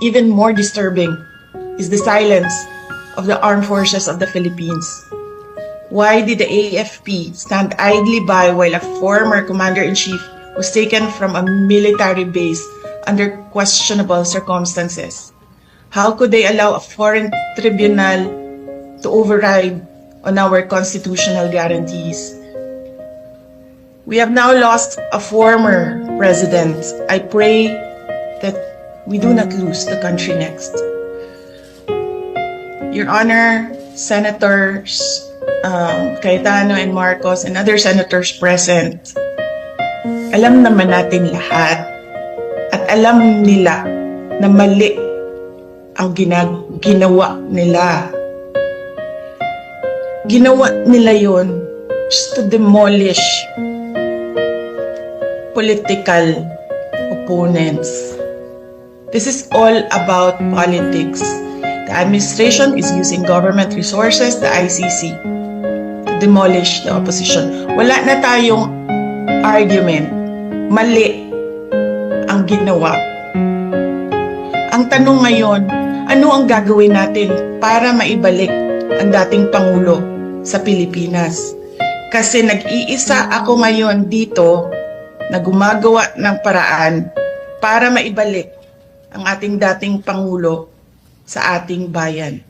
even more disturbing is the silence of the armed forces of the Philippines. Why did the AFP stand idly by while a former commander-in-chief was taken from a military base under questionable circumstances? How could they allow a foreign tribunal to override on our constitutional guarantees? We have now lost a former president. I pray that we do not lose the country next. Your Honor, Senators Cayetano and Marcos and other senators present, alam naman natin lahat at alam nila na mali ang ginawa nila. Ginawa nila yon just to demolish political opponents. This is all about politics. The administration is using government resources, the ICC, to demolish the opposition. Wala na tayong argument. Mali ang ginawa. Ang tanong ngayon, ano ang gagawin natin para maibalik ang dating Pangulo sa Pilipinas? Kasi nag-iisa ako ngayon dito na gumagawa ng paraan para maibalik ang ating dating Pangulo sa ating bayan.